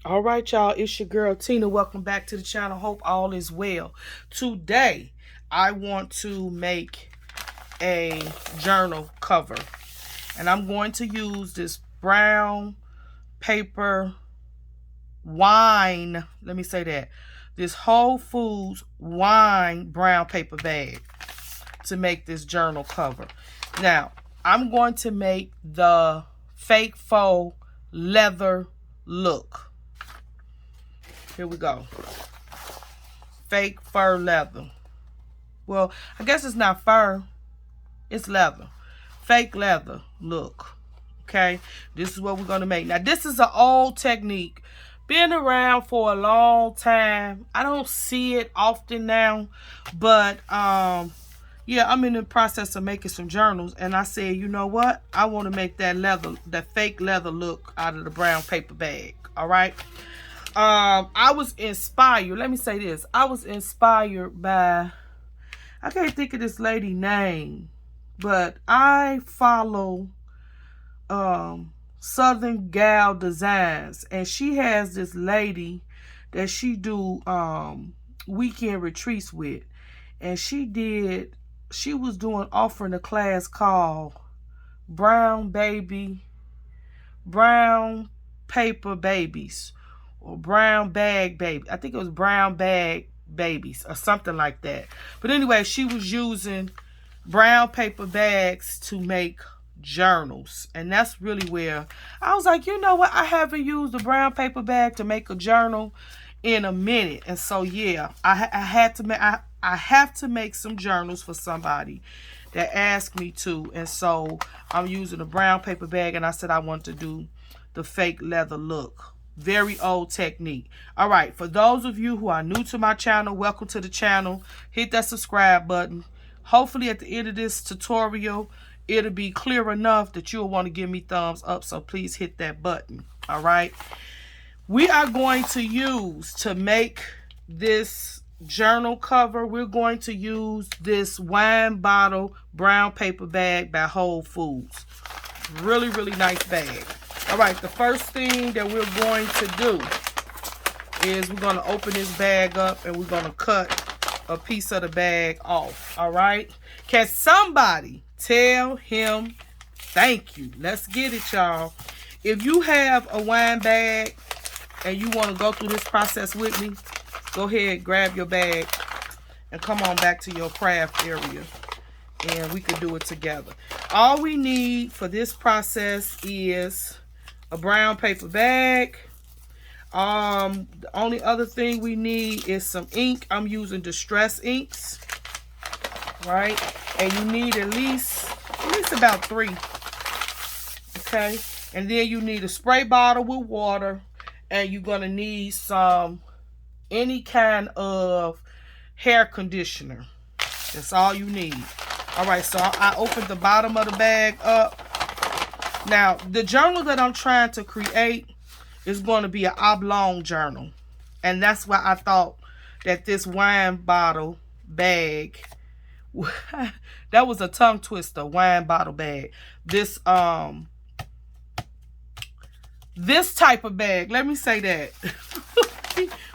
All right, y'all, it's your girl Tina. Welcome back to the channel. Hope all is well. Today, I want to make a journal cover. And I'm going to use this brown paper wine. Let me say that. This Whole Foods wine brown paper bag to make this journal cover. Now, I'm going to make the fake faux leather look. Here we go. Fake fur leather. Well, I guess it's not fur. It's leather. Fake leather look. Okay. This is what we're going to make. Now, this is an old technique. Been around for a long time. I don't see it often now. But, yeah, I'm in the process of making some journals. And I said, you know what? I want to make that leather, that fake leather look out of the brown paper bag. All right. I was inspired. Let me say this. I was inspired by, I can't think of this lady name, but I follow Southern Gal Designs, and she has this lady that she do weekend retreats with, and she was doing offering a class called Brown Paper Babies, or brown bag baby. I think it was brown bag babies or something like that. But anyway, she was using brown paper bags to make journals. And that's really where I was like, you know what? I haven't used a brown paper bag to make a journal in a minute. And so, yeah, I have to make some journals for somebody that asked me to. And so I'm using a brown paper bag, and I said I want to do the fake leather look. Very old technique. All right, for those of you who are new to my channel, welcome to the channel. Hit that subscribe button. Hopefully at the end of this tutorial, it'll be clear enough that you'll want to give me thumbs up, so please hit that button. All right, we are going to use, to make this journal cover, we're going to use this wine bottle brown paper bag by Whole Foods. Really, really nice bag. All right, the first thing that we're going to do is we're going to open this bag up, and we're going to cut a piece of the bag off. All right. Can somebody tell him thank you? Let's get it, y'all. If you have a wine bag and you want to go through this process with me, go ahead, grab your bag, and come on back to your craft area, and we can do it together. All we need for this process is a brown paper bag. The only other thing we need is some ink. I'm using Distress inks, right? And you need at least about 3. Okay, and then you need a spray bottle with water, and you're gonna need any kind of hair conditioner. That's all you need. All right, so I opened the bottom of the bag up. Now, the journal that I'm trying to create is going to be an oblong journal. And that's why I thought that this wine bottle bag, that was a tongue twister, wine bottle bag. This type of bag, let me say that,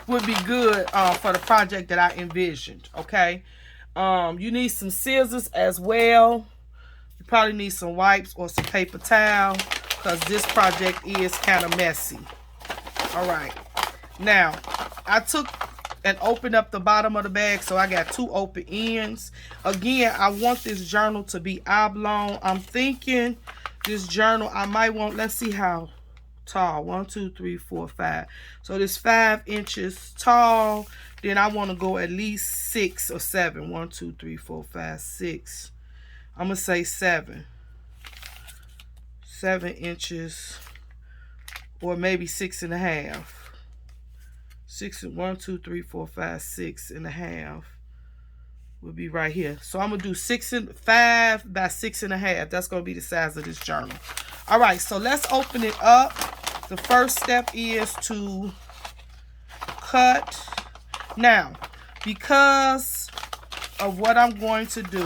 would be good for the project that I envisioned, okay? You need some scissors as well. You probably need some wipes or some paper towel, because this project is kind of messy. All right. Now, I took and opened up the bottom of the bag, so I got 2 open ends. Again, I want this journal to be oblong. I'm thinking this journal, I might want, let's see how tall. 1, 2, 3, 4, 5. So this 5 inches tall. Then I want to go at least 6 or 7. 1, 2, 3, 4, 5, 6. I'm going to say 7. 7 inches, or maybe 6.5. 1, 2, 3, 4, 5, 6.5 would be right here. So I'm going to do 5 by 6.5. That's going to be the size of this journal. All right, so let's open it up. The first step is to cut. Now, because of what I'm going to do,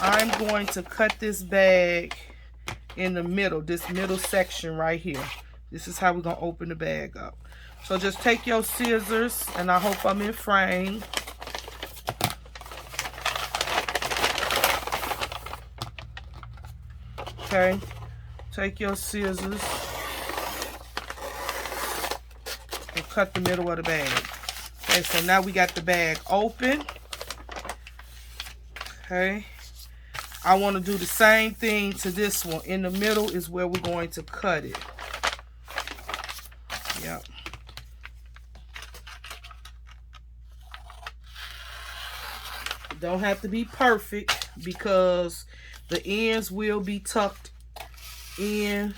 I'm going to cut this bag in the middle, this middle section right here. This is how we're going to open the bag up. So just take your scissors, and I hope I'm in frame. Okay, take your scissors and cut the middle of the bag. Okay, so now we got the bag open. Okay, I want to do the same thing to this one. In the middle is where we're going to cut it. Yep. Don't have to be perfect because the ends will be tucked in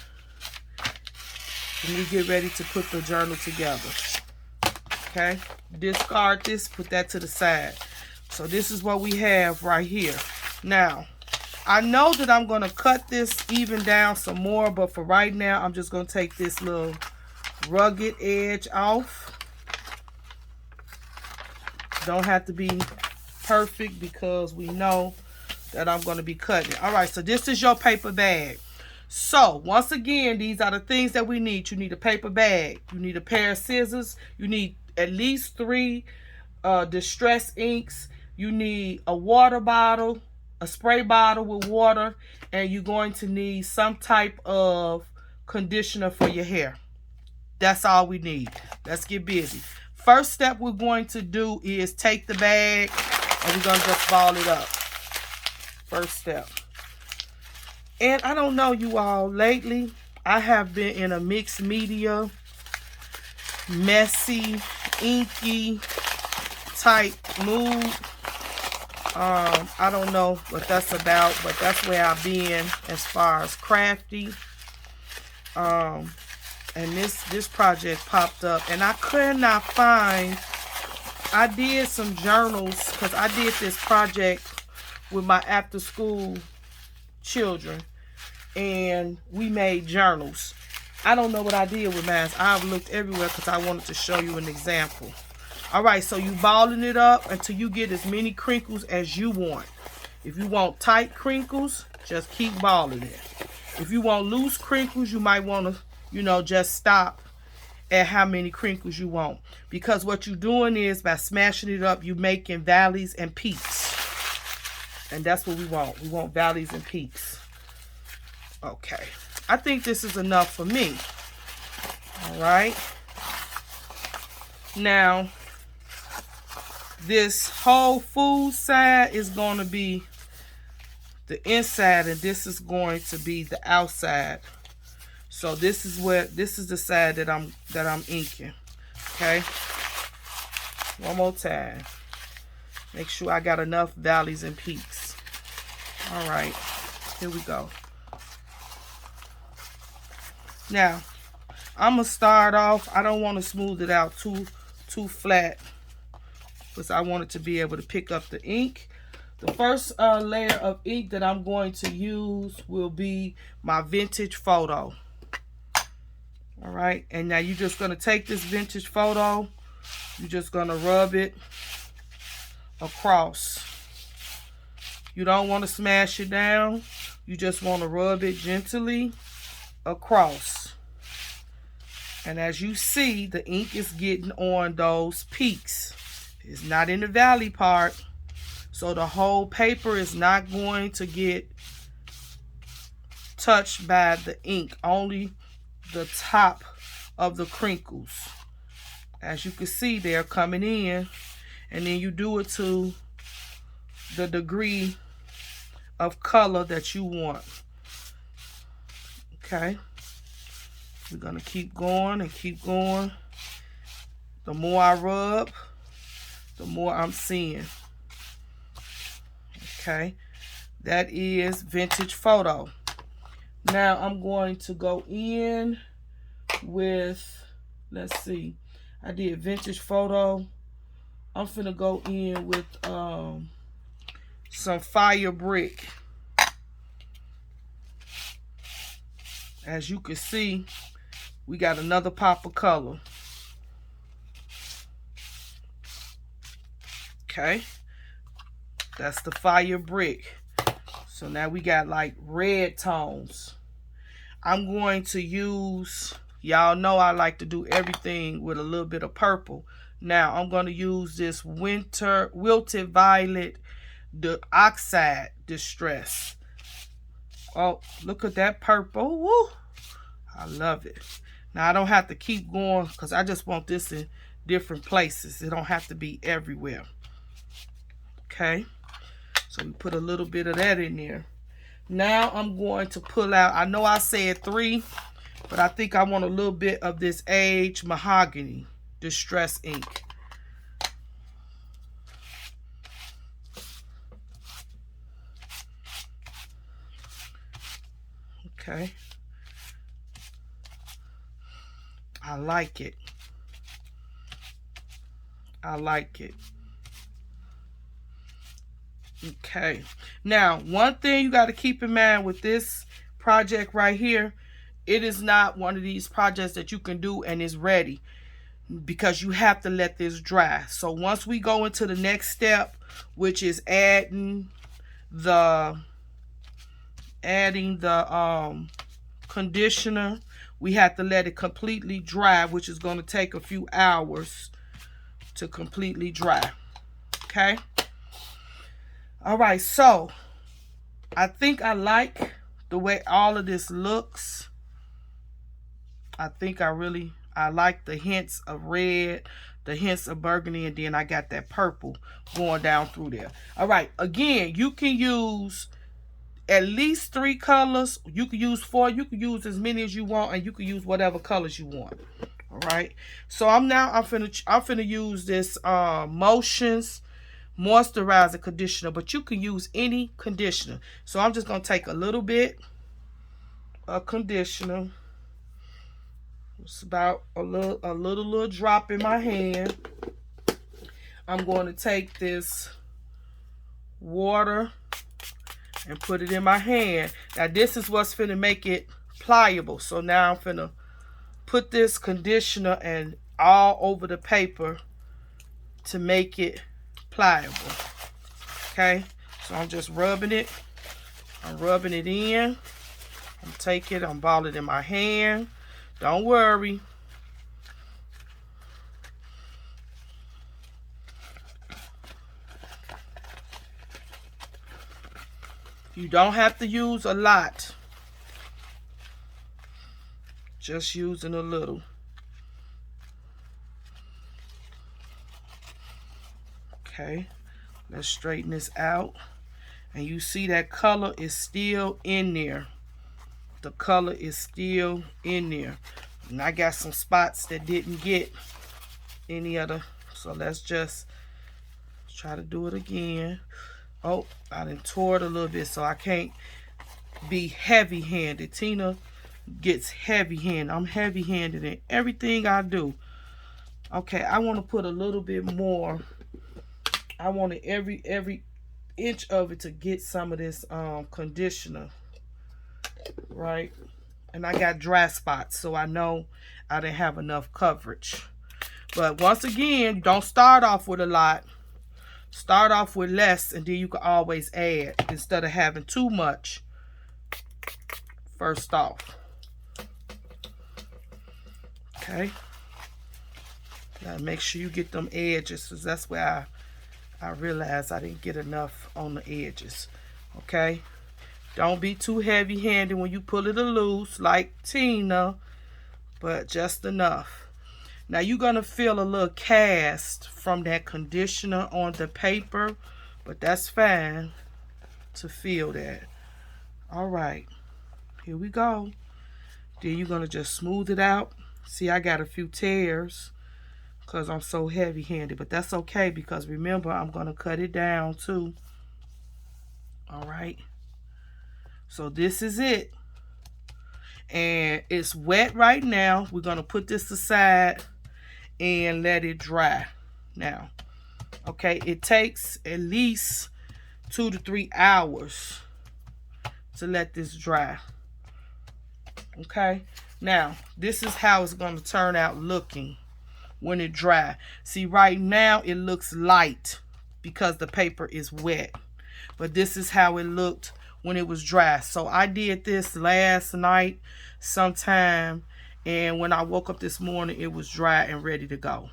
when we get ready to put the journal together. Okay, discard this, put that to the side. So this is what we have right here. Now, I know that I'm going to cut this even down some more, but for right now, I'm just going to take this little rugged edge off. Don't have to be perfect because we know that I'm going to be cutting. All right, so this is your paper bag. So once again, these are the things that we need. You need a paper bag. You need a pair of scissors. You need at least 3 distress inks. You need a water bottle, a spray bottle with water, and you're going to need some type of conditioner for your hair. That's all we need. Let's get busy. First step we're going to do is take the bag and we're going to just ball it up. First step. And I don't know you all, lately I have been in a mixed media, messy, inky type mood. I don't know what that's about, but that's where I've been as far as crafty. And this project popped up and I could not find. I did some journals because I did this project with my after school children and we made journals. I don't know what I did with mine. I've looked everywhere because I wanted to show you an example. All right, so you balling it up until you get as many crinkles as you want. If you want tight crinkles, just keep balling it. If you want loose crinkles, you might want to, you know, just stop at how many crinkles you want. Because what you're doing is by smashing it up, you're making valleys and peaks. And that's what we want. We want valleys and peaks. Okay. I think this is enough for me. All right. Now, this whole food side is going to be the inside and this is going to be the outside. So this is the side that I'm inking. Okay. One more time. Make sure I got enough valleys and peaks. All right. Here we go. Now, I'm going to start off. I don't want to smooth it out too flat because I want it to be able to pick up the ink. The first layer of ink that I'm going to use will be my vintage photo. All right, and now you're just going to take this vintage photo, you're just going to rub it across. You don't want to smash it down. You just want to rub it gently across. And as you see, the ink is getting on those peaks. It's not in the valley part. So the whole paper is not going to get touched by the ink. Only the top of the crinkles. As you can see, they're coming in. And then you do it to the degree of color that you want. Okay. We're going to keep going and keep going. The more I rub, the more I'm seeing. Okay. That is vintage photo. Now I'm going to go in with, let's see, I did vintage photo. I'm finna go in with some fire brick. As you can see, we got another pop of color. Okay, that's the fire brick. So now we got like red tones. I'm going to use Y'all know I like to do everything with a little bit of purple. Now I'm going to use this Wilted Violet, the Oxide Distress. Oh, look at that purple. Woo! I love it. Now I don't have to keep going because I just want this in different places. It don't have to be everywhere. Okay. So we put a little bit of that in there. Now I'm going to pull out, I know I said 3, but I think I want a little bit of this Age Mahogany Distress ink. Okay. I like it. I like it. Okay. Now, one thing you got to keep in mind with this project right here, it is not one of these projects that you can do and it's ready, because you have to let this dry. So once we go into the next step, which is adding the conditioner, we have to let it completely dry, which is going to take a few hours to completely dry. Okay. All right, so I think I like the way all of this looks. I think I like the hints of red, the hints of burgundy, and then I got that purple going down through there. All right, again, you can use at least 3 colors. You can use 4. You can use as many as you want, and you can use whatever colors you want. All right, so I'm finna use this Motions moisturizer conditioner, but you can use any conditioner. So I'm just gonna take a little bit of conditioner. It's about a little drop in my hand. I'm going to take this water and put it in my hand. Now this is what's finna make it pliable. So now I'm finna put this conditioner and all over the paper to make it pliable. Okay, so I'm just rubbing it. I'm rubbing it in. I'm taking it, I'm balling it in my hand. Don't worry. You don't have to use a lot. Just using a little. Okay, let's straighten this out. And you see that color is still in there. The color is still in there. And I got some spots that didn't get any other. So let's just try to do it again. Oh, I done tore it a little bit, so I can't be heavy-handed. Tina gets heavy-handed. I'm heavy-handed in everything I do. Okay, I want to put a little bit more. I wanted every inch of it to get some of this conditioner, right? And I got dry spots, so I know I didn't have enough coverage. But once again, don't start off with a lot. Start off with less, and then you can always add instead of having too much first off. Okay. Gotta make sure you get them edges, because that's where I realized I didn't get enough on the edges. Okay. Don't be too heavy-handed when you pull it loose like Tina, but just enough. Now you're going to feel a little cast from that conditioner on the paper, but that's fine to feel that. All right, here we go. Then you're going to just smooth it out. See, I got a few tears because I'm so heavy-handed, but that's okay because remember, I'm going to cut it down too. All right. So this is it. And it's wet right now. We're going to put this aside and let it dry now. Okay, it takes at least 2 to 3 hours to let this dry. Okay, now this is how it's going to turn out looking when it dry. See, right now it looks light because the paper is wet, but this is how it looked when it was dry. So I did this last night sometime, And when I woke up this morning, it was dry and ready to go.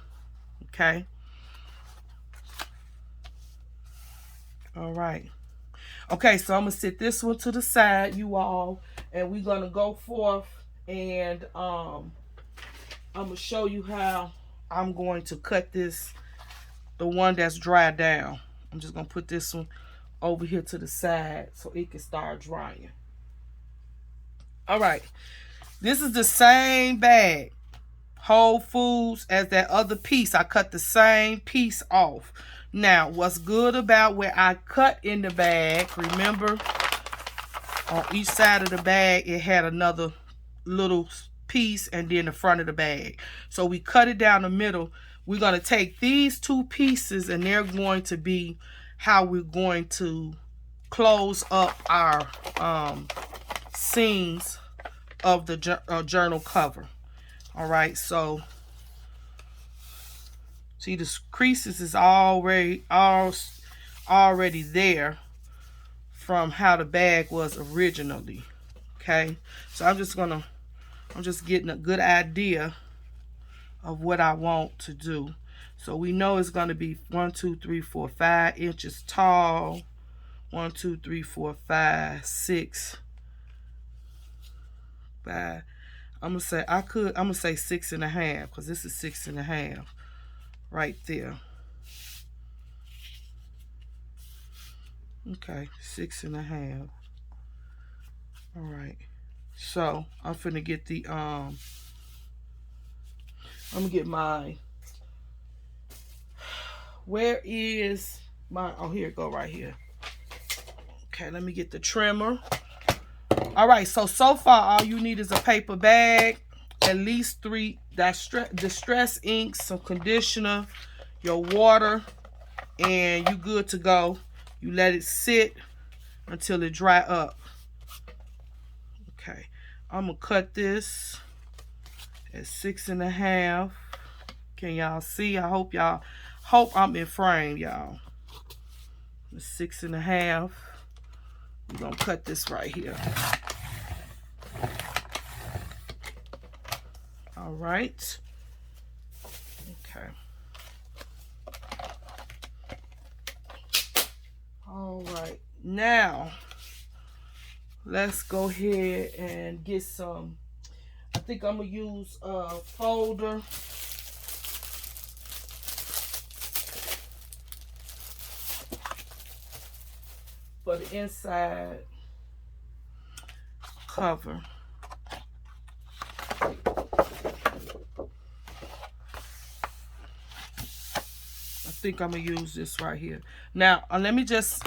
Okay. All right. Okay, so I'm going to sit this one to the side, you all. And we're going to go forth and I'm going to show you how I'm going to cut this, the one that's dried down. I'm just going to put this one over here to the side so it can start drying. All right. This is the same bag, Whole Foods, as that other piece. I cut the same piece off. Now, what's good about where I cut in the bag, remember, on each side of the bag, it had another little piece and then the front of the bag. So we cut it down the middle. We're going to take these two pieces and they're going to be how we're going to close up our seams of the journal cover. All right, so see the creases is already there from how the bag was originally. Okay, so I'm just getting a good idea of what I want to do. So we know it's going to be 1, 2, 3, 4, 5 inches tall. 1, 2, 3, 4, 5, 6, 5. I'm gonna say 6.5 because this is 6.5 right there. Okay, 6.5. All right. So I'm finna get the I'm gonna get my. Where is my? Oh, here it go right here. Okay, let me get the trimmer. All right, so far all you need is a paper bag, at least 3 distress inks, some conditioner, your water, and you good to go. You let it sit until it dry up. Okay, I'm gonna cut this at 6.5. Can y'all see? I hope I'm in frame, y'all. 6.5. We're gonna cut this right here. All right. Okay. All right. Now, let's go ahead and get some. I think I'm gonna use a folder. For the inside cover. I think I'm gonna use this right here. Now, let me just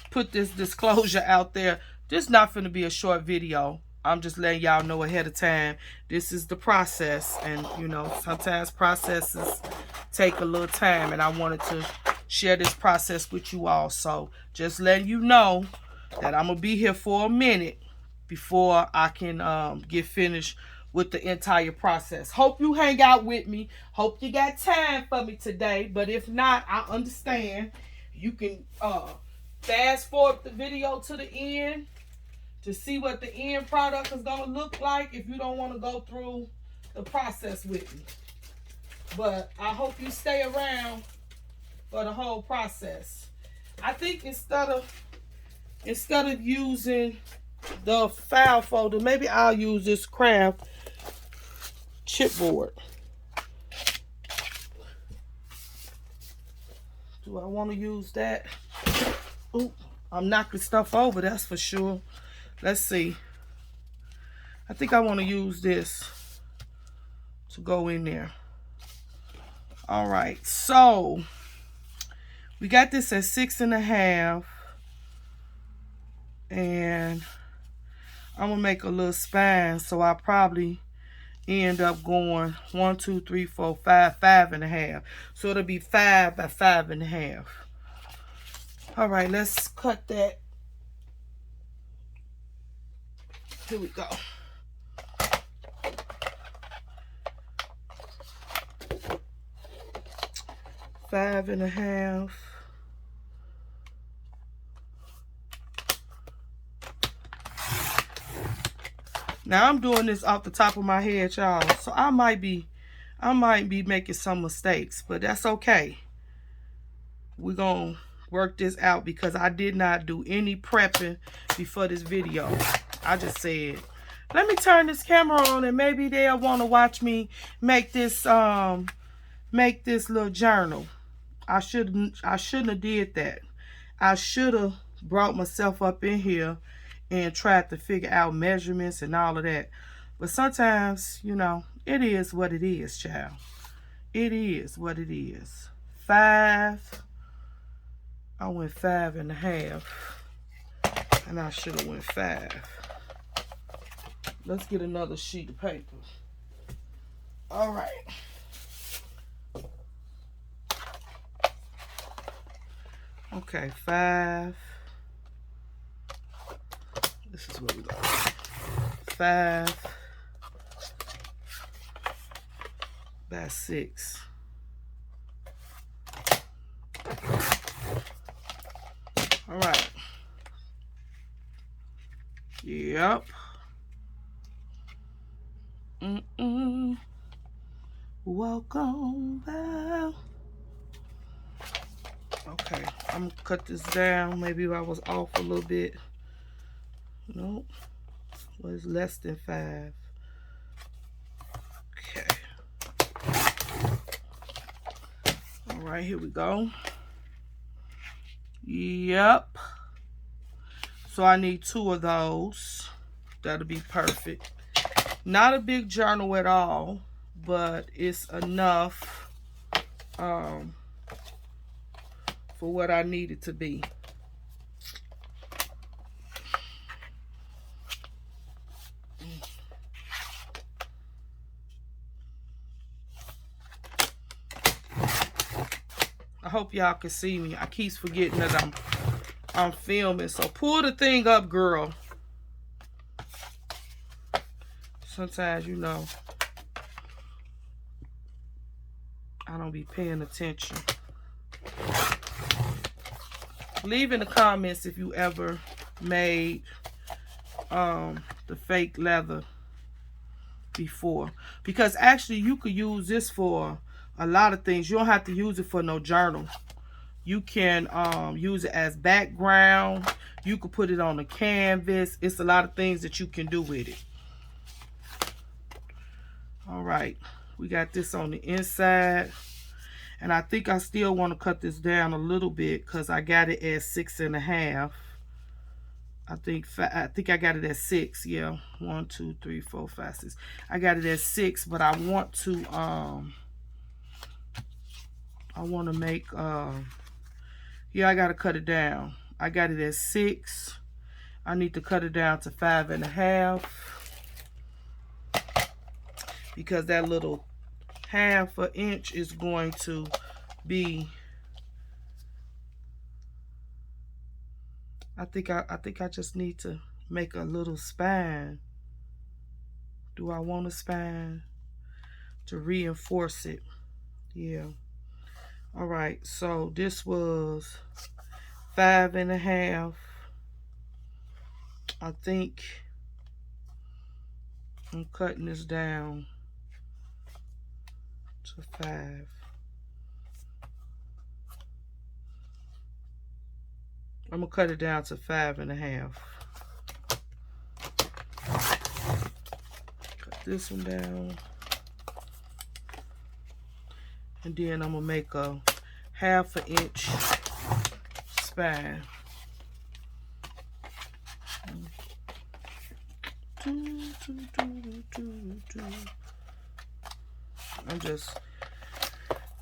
put this disclosure out there. This is not gonna be a short video. I'm just letting y'all know ahead of time. This is the process, and you know, sometimes processes take a little time, and I wanted to share this process with you all. So just letting you know that I'm gonna be here for a minute before I can get finished with the entire process. Hope you hang out with me. Hope you got time for me today. But if not, I understand. You can fast forward the video to the end to see what the end product is gonna look like if you don't want to go through the process with me. But I hope you stay around for the whole process. I think instead of using the file folder, maybe I'll use this craft chipboard. Do I want to use that? Ooh, I'm knocking stuff over, that's for sure. Let's see. I think I want to use this to go in there. All right, so we got this at 6.5, and I'm gonna make a little spine, so I probably end up going 1, 2, 3, 4, 5, 5.5. So it'll be 5 by 5.5. All right, let's cut that. Here we go. Five and a half. Now I'm doing this off the top of my head, y'all. So I might be making some mistakes, but that's okay. We're gonna work this out because I did not do any prepping before this video. I just said, let me turn this camera on and maybe they'll want to watch me make this little journal. I shouldn't have did that. I should have brought myself up in here and tried to figure out measurements and all of that. But sometimes, you know, it is what it is, child. It is what it is. 5. I went 5.5. And I should have went 5. Let's get another sheet of paper. All right. Okay, 5. This is what we got. 5 by 6. All right. Yep. Welcome back. Okay, I'm gonna cut this down. Maybe I was off a little bit. Nope. Was less than 5. Okay. All right, here we go. Yep. So I need 2 of those. That'll be perfect. Not a big journal at all, but it's enough for what I need it to be. I hope y'all can see me. I keep forgetting that I'm filming. So pull the thing up, girl. Sometimes, you know, I don't be paying attention. Leave in the comments if you ever made the fake leather before. Because actually you could use this for a lot of things. You don't have to use it for no journal. You can use it as background. You could put it on a canvas. It's a lot of things that you can do with it. All right, we got this on the inside. And I think I still want to cut this down a little bit because I got it at 6.5. I think I got it at 6. Yeah, 1, 2, 3, 4, 5, 6. I got it at 6, but I want to make yeah, I gotta cut it down. I got it at 6. I need to cut it down to 5.5 because that little 1/2 inch is going to be, I think I just need to make a little spine. Do I want a spine to reinforce it? Yeah. All right, so this was 5.5. I think I'm cutting this down to 5. I'm gonna cut it down to 5.5. Cut this one down. And then I'm gonna make a 1/2 inch spine.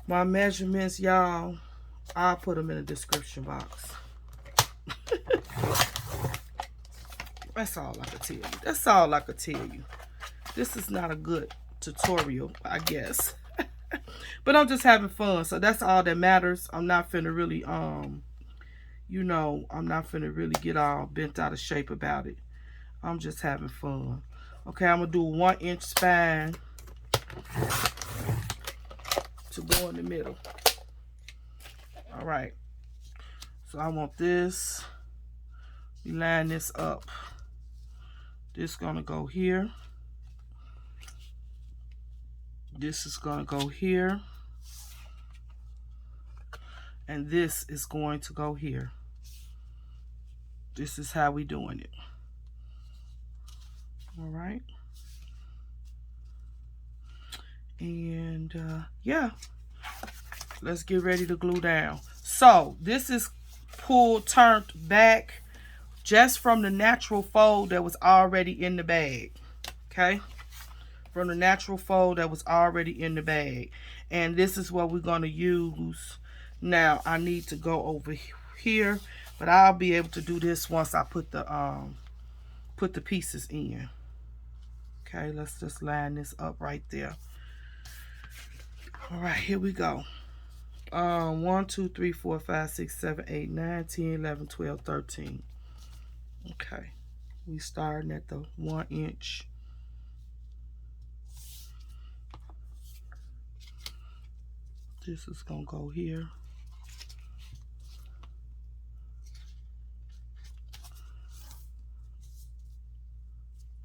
My measurements, y'all, I'll put them in the description box. That's all I can tell you. That's all I could tell you. This is not a good tutorial, I guess. But I'm just having fun, so that's all that matters. I'm not finna really, you know, I'm not finna really get all bent out of shape about it. I'm just having fun. Okay, I'm gonna do a 1 inch spine to go in the middle. All right, so I want this. We line this up. This is gonna go here. This is gonna go here. And this is going to go here. This is how we doing it. All right. And yeah, let's get ready to glue down. So this is turned back just from the natural fold that was already in the bag. Okay, from the natural fold that was already in the bag. And this is what we're going to use. Now I need to go over here, but I'll be able to do this once I put the pieces in. Okay, let's just line this up right there. All right, here we go. 1, 2, 3, 4, 5, 6, 7, 8, 9, 10, 11, 12, 13. Okay, we starting at the 1 inch. This is gonna go here.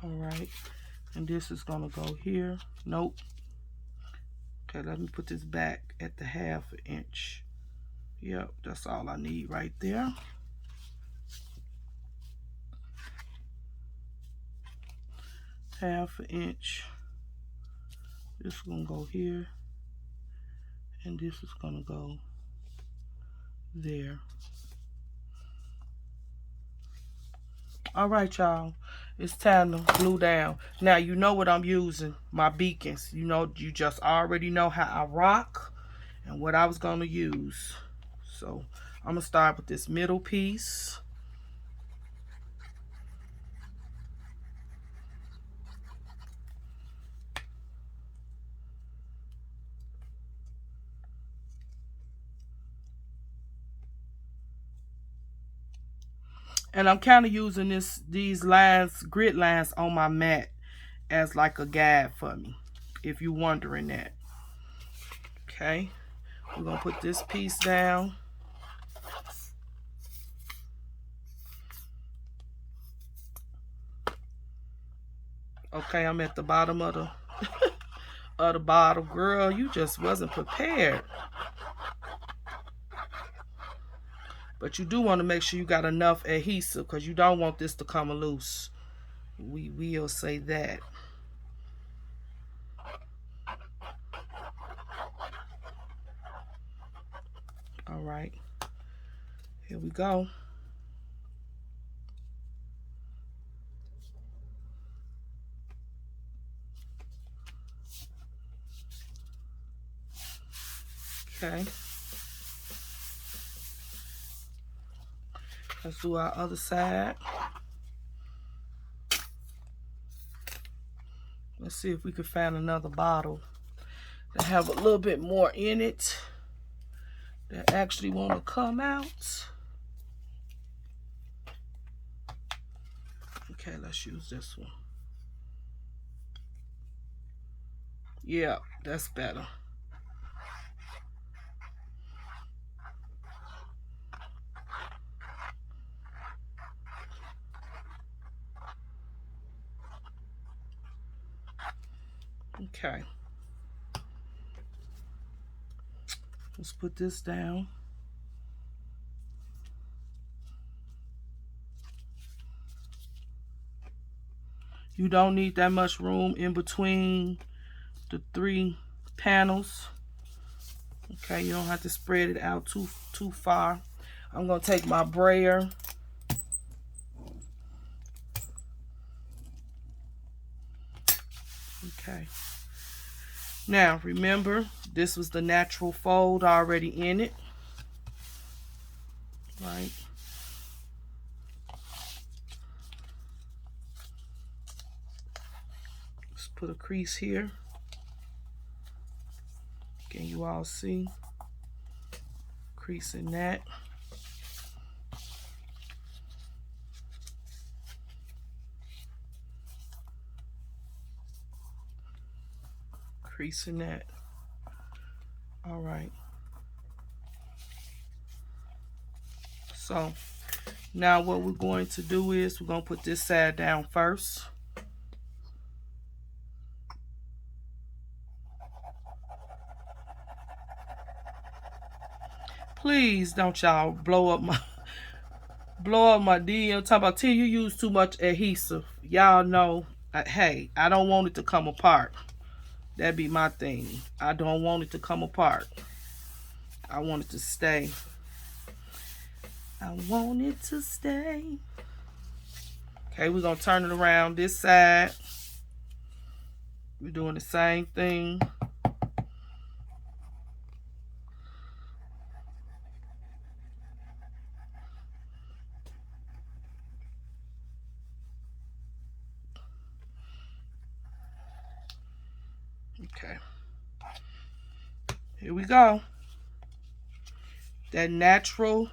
All right, and this is gonna go here. Nope. Okay, let me put this back at the 1/2 inch. Yep, that's all I need right there. Half an inch. This is gonna go here, and this is gonna go there. All right, y'all, it's time to glue down. Now you know what I'm using, my beacons. You know, you just already know how I rock and what I was gonna use. So I'm gonna start with this middle piece. And I'm kind of using these lines, grid lines on my mat as like a guide for me, if you're wondering that. Okay, we're gonna put this piece down. Okay, I'm at the bottom of the of the bottle. Girl, you just wasn't prepared. But you do want to make sure you got enough adhesive, because you don't want this to come loose. We will say that. All right, here we go. Okay, let's do our other side. Let's see if we can find another bottle that have a little bit more in it that actually want to come out. Okay, let's use this one. Yeah, that's better. Okay, let's put this down. You don't need that much room in between the 3 panels. Okay, you don't have to spread it out too far. I'm gonna take my brayer. Okay. Now remember, this was the natural fold already in it. Right. Let's put a crease here. Can you all see? Crease in that. Crease in that. All right. So now what we're going to do is we're going to put this side down first. Please don't y'all blow up my DM talking about, Tim, you use too much adhesive. Y'all know, hey, I don't want it to come apart. That'd be my thing. I don't want it to come apart. I want it to stay. I want it to stay. Okay, we're going to turn it around this side. We're doing the same thing. Okay. Here we go. That natural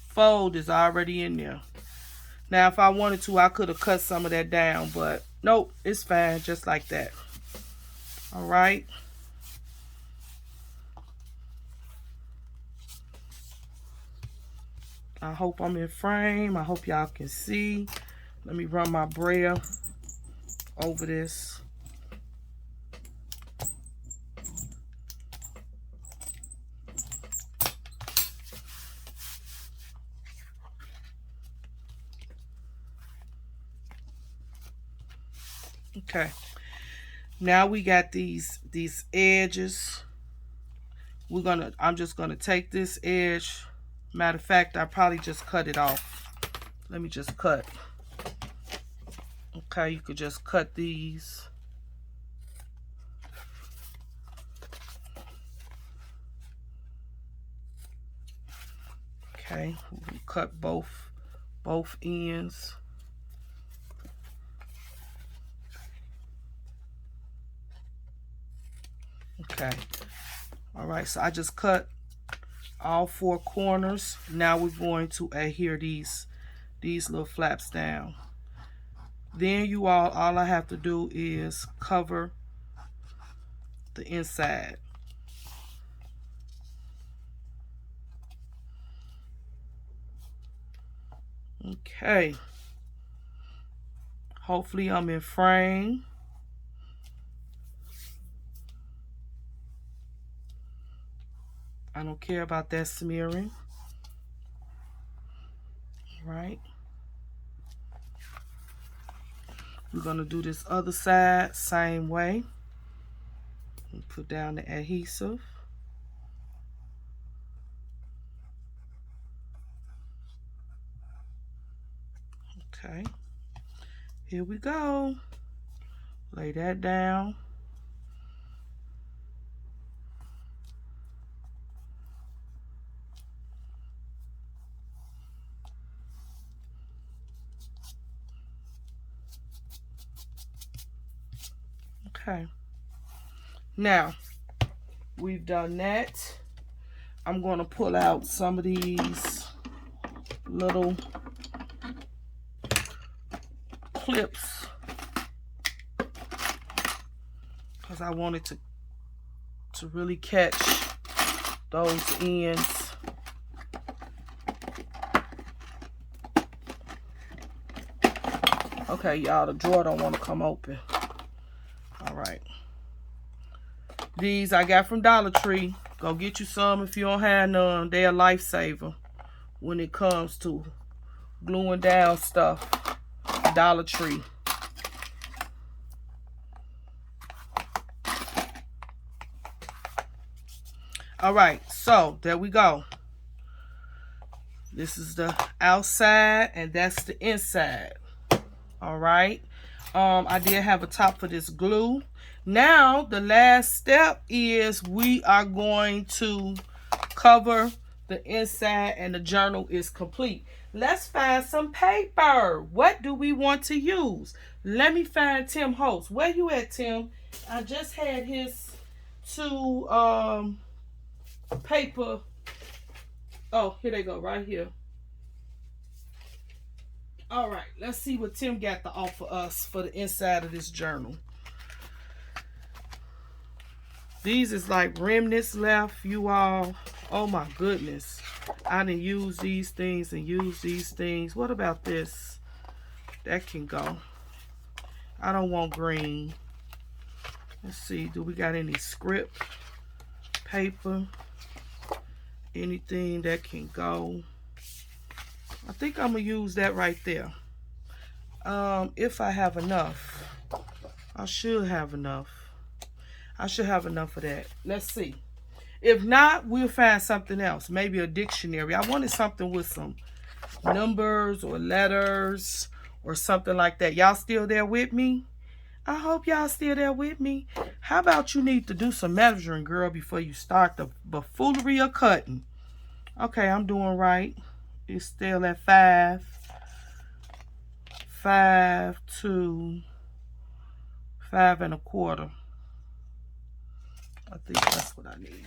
fold is already in there. Now, if I wanted to, I could have cut some of that down, but nope, it's fine just like that. All right. I hope I'm in frame. I hope y'all can see. Let me run my braille over this. Okay. Now we got these edges. I'm just gonna take this edge. Matter of fact, I probably just cut it off. Let me just cut. Okay, you could just cut these. Okay, we'll cut both ends. Okay. All right, so I just cut all 4 corners. Now we're going to adhere these little flaps down. Then all I have to do is cover the inside. Okay. Hopefully I'm in frame. I don't care about that smearing. Right. We're going to do this other side same way. Put down the adhesive. Okay. Here we go. Lay that down. Okay. Now, we've done that. I'm going to pull out some of these little clips because I wanted to really catch those ends. Okay, y'all, the drawer don't want to come open. All right. These I got from Dollar Tree. Go get you some if you don't have none. They're a lifesaver when it comes to gluing down stuff. Dollar Tree. All right, so there we go. This is the outside and that's the inside. All right. I did have a top for this glue. Now the last step is we are going to cover the inside and the journal is complete. Let's find some paper. What do we want to use? Let me find Tim Holtz. Where you at, Tim? I just had his 2 paper. Oh, here they go, right here. All right, let's see what Tim got to offer us for the inside of this journal. These is like remnants left, you all. Oh my goodness. I didn't use these things and use these things. What about this? That can go. I don't want green. Let's see, do we got any script paper? anything that can go. I think I'm gonna use that right there. If I have enough. I should have enough. I should have enough of that. Let's see. If not, we'll find something else. Maybe a dictionary. I wanted something with some numbers or letters or something like that. Y'all still there with me? I hope y'all still there with me. How about you need to do some measuring, girl, before you start the buffoonery of cutting? Okay, I'm doing right. It's still at 5. 5 to 5 1/4. I think that's what I need.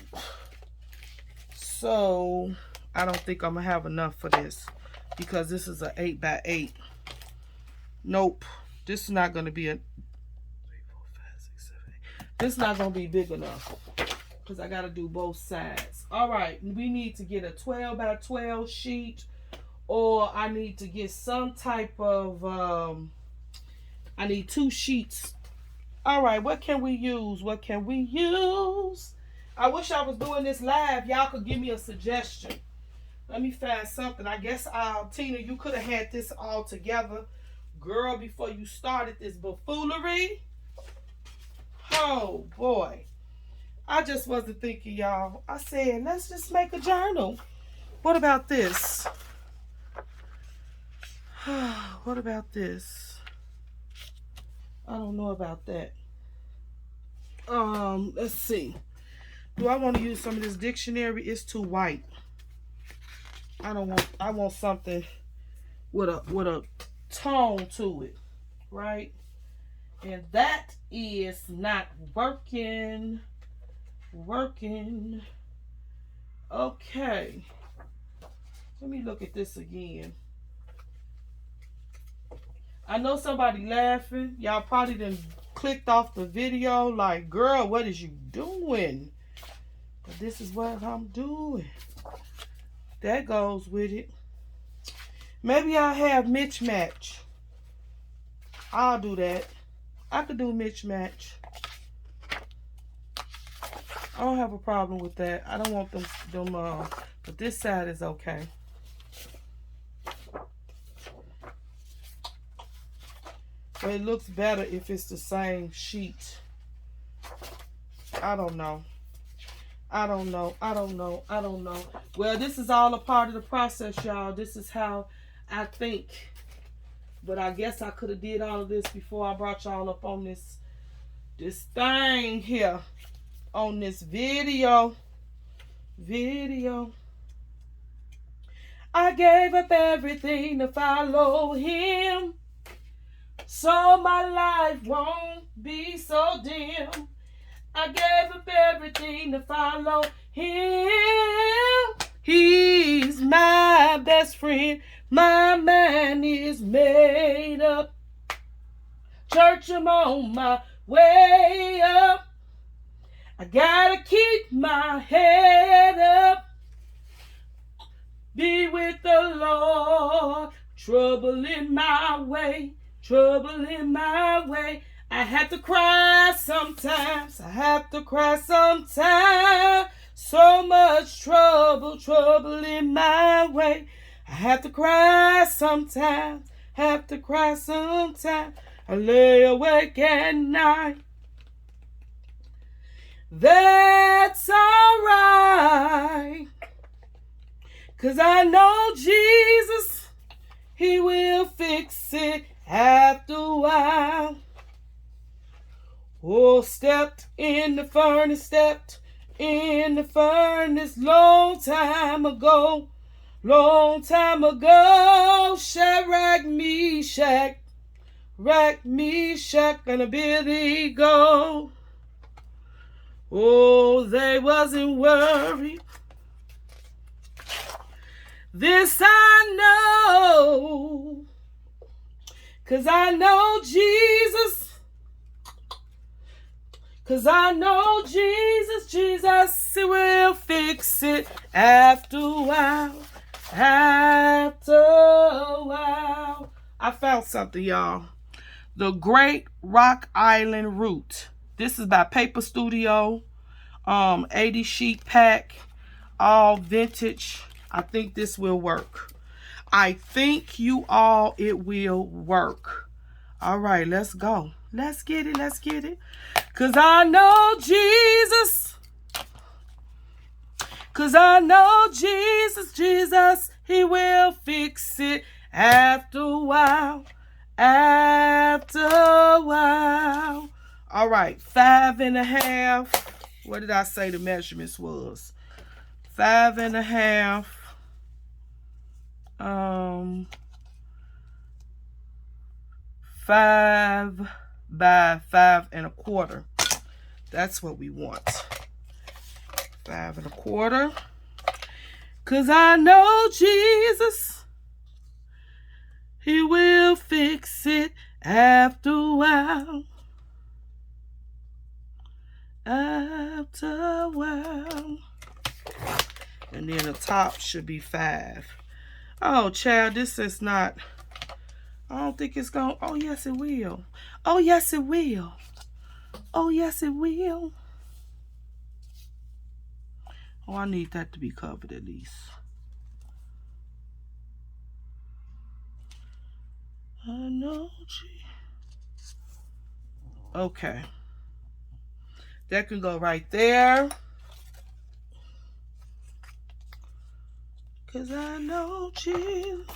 So I don't think I'm gonna have enough for this because this is an 8 by 8. Nope, this is not gonna be a. 3, 4, 5, 6, 7, 8. This is not gonna be big enough because I gotta do both sides. All right, we need to get a 12 by 12 sheet, or I need to get some type of. I need 2 sheets. All right, what can we use? What can we use? I wish I was doing this live. Y'all could give me a suggestion. Let me find something. I guess, Tina, you could have had this all together, girl, before you started this buffoonery. Oh, boy. I just wasn't thinking, y'all. I said, let's just make a journal. What about this? What about this? I don't know about that. Let's see. Do I want to use some of this dictionary? It's too white. I want something with a tone to it, right? And that is not working. Okay. Let me look at this again. I know somebody laughing. Y'all probably done clicked off the video like, girl, what is you doing? But this is what I'm doing. That goes with it. Maybe I'll have mismatch. I'll do that. I could do mismatch. I don't have a problem with that. I don't want them but this side is okay. But it looks better if it's the same sheet. I don't know. Well, this is all a part of the process, y'all. This is how I think. But I guess I could have did all of this before I brought y'all up on this thing here. On this video. I gave up everything to follow him, so my life won't be so dim. I gave up everything to follow him. He's my best friend. My mind is made up. Church, I'm on my way up. I gotta keep my head up. Be with the Lord. Trouble in my way. I have to cry sometimes. So much trouble in my way. I have to cry sometimes. I lay awake at night. That's alright. 'Cause I know Jesus, he will fix it after a while. Oh, stepped in the furnace long time ago. Shadrach, Meshach, and Abednego. Oh, they wasn't worried. This I know, 'cause I know Jesus. Jesus will fix it after a while. I found something, y'all. The Great Rock Island Root. This is by Paper Studio. 80 sheet pack. all vintage. I think this will work. I think you all it will work. All right, let's go. Let's get it. Let's get it. Cause I know Jesus. Cause I know Jesus, Jesus, he will fix it after a while. After a while. All right, 5.5. What did I say the measurements was? 5.5. 5 by 5.25. That's what we want. 5.25. Cause I know Jesus, he will fix it after a while. After a while. And then the top should be 5. Oh, child, this is not. I don't think it's going. Oh, yes, it will. Oh, yes, it will. Oh, yes, it will. Oh, I need that to be covered at least. I know. Okay. That can go right there. Cause I know Jesus.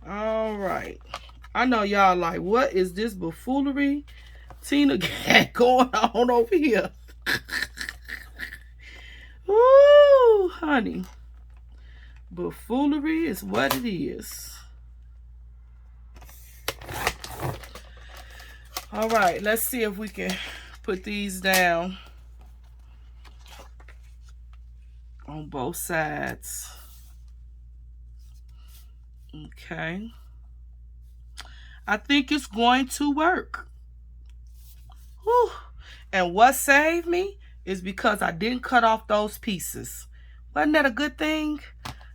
All right. I know y'all like, what is this buffoonery Tina got going on over here? Ooh, honey. Buffoonery is what it is. All right, let's see if we can put these down on both sides. Okay. I think it's going to work. Whew. And what saved me is because I didn't cut off those pieces. Wasn't that a good thing?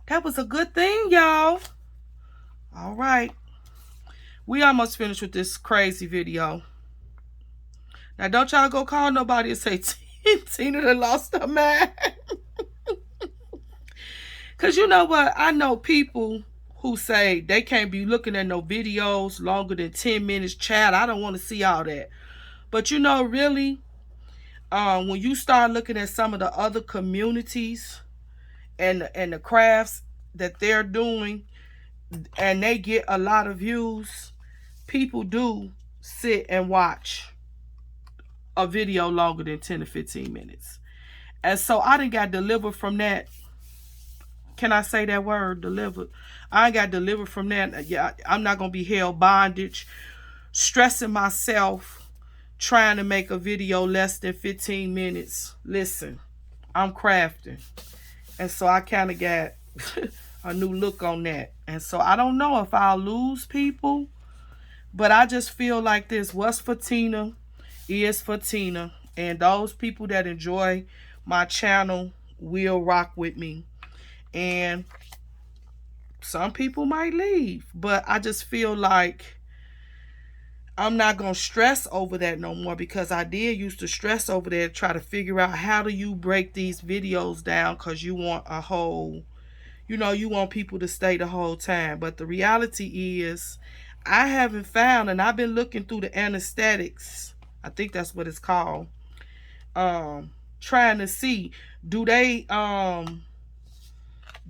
That was a good thing, y'all. All right. We almost finished with this crazy video. Now, don't y'all go call nobody and say, Tina done lost her mind. Because you know what? I know people who say they can't be looking at no videos longer than 10 minutes. Child, I don't want to see all that. But you know, really, when you start looking at some of the other communities and the crafts that they're doing, and they get a lot of views, people do sit and watch a video longer than 10 to 15 minutes. And so I done got delivered from that. Can I say that word? Delivered. I got delivered from that. Yeah, I'm not going to be held bondage, stressing myself, trying to make a video less than 15 minutes. Listen, I'm crafting. And so I kind of got a new look on that. And so I don't know if I'll lose people, but I just feel like this. What's for Tina is for Tina. And those people that enjoy my channel will rock with me. And some people might leave, but I just feel like I'm not going to stress over that no more, because I did used to stress over that, try to figure out how do you break these videos down, because you want a whole, you know, you want people to stay the whole time. But the reality is I haven't found, and I've been looking through the anesthetics, I think that's what it's called, trying to see, do they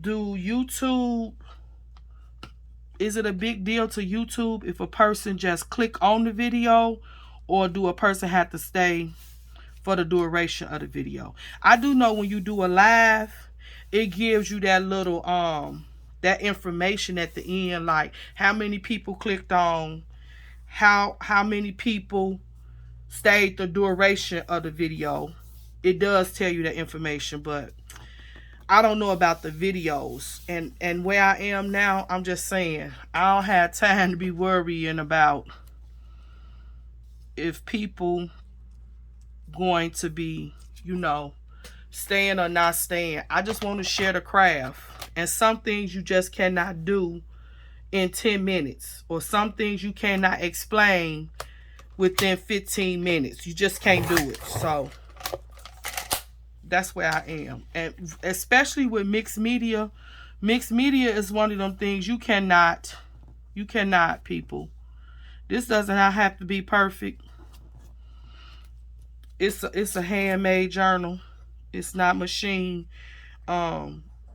do YouTube, is it a big deal to YouTube if a person just click on the video, or do a person have to stay for the duration of the video? I do know when you do a live, it gives you that little that information at the end, like how many people clicked on, how many people stayed the duration of the video. It does tell you that information, but I don't know about the videos. And where I am now, I'm just saying, I don't have time to be worrying about if people going to be, you know, staying or not staying. I just want to share the craft. And some things you just cannot do in 10 minutes. Or some things you cannot explain within 15 minutes. You just can't do it. So that's where I am. And especially with mixed media. Mixed media is one of them things you cannot, people. This doesn't have to be perfect. It's a handmade journal. It's not machine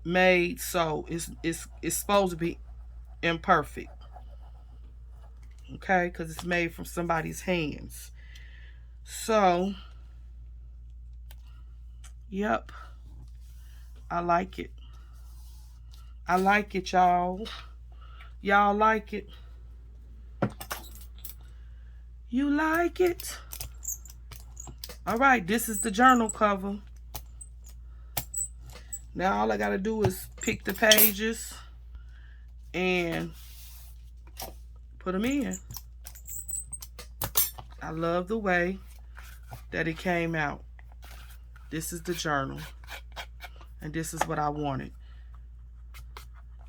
made, so it's supposed to be imperfect. Okay, because it's made from somebody's hands. So, yep. I like it. I like it, y'all. Y'all like it? You like it? All right, this is the journal cover. Now all I gotta do is pick the pages and put them in. I love the way that it came out. This is the journal. And this is what I wanted.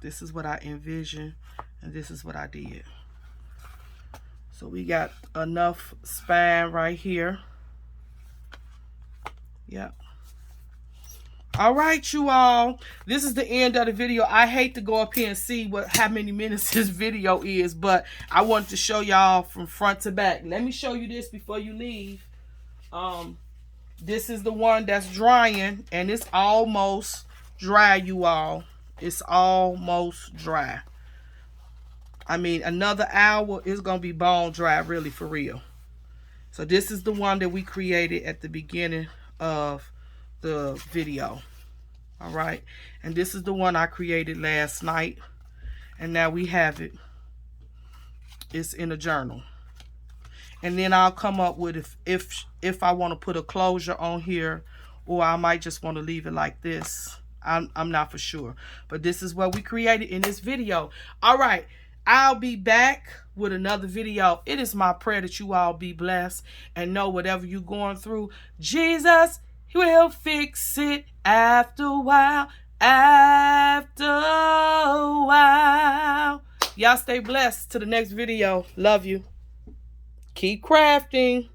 This is what I envisioned. And this is what I did. So we got enough span right here. Yep. All right, you all. This is the end of the video. I hate to go up here and see how many minutes this video is, but I wanted to show y'all from front to back. Let me show you this before you leave. This is the one that's drying, and it's almost dry, you all. It's almost dry. I mean, another hour is going to be bone dry, really, for real. So this is the one that we created at the beginning of the video. All right. And this is the one I created last night. And now we have it. It's in a journal. And then I'll come up with if I want to put a closure on here, or I might just want to leave it like this. I'm not for sure. But this is what we created in this video. All right. I'll be back with another video. It is my prayer that you all be blessed and know whatever you're going through, Jesus, He will fix it after a while. After a while. Y'all stay blessed. To the next video. Love you. Keep crafting.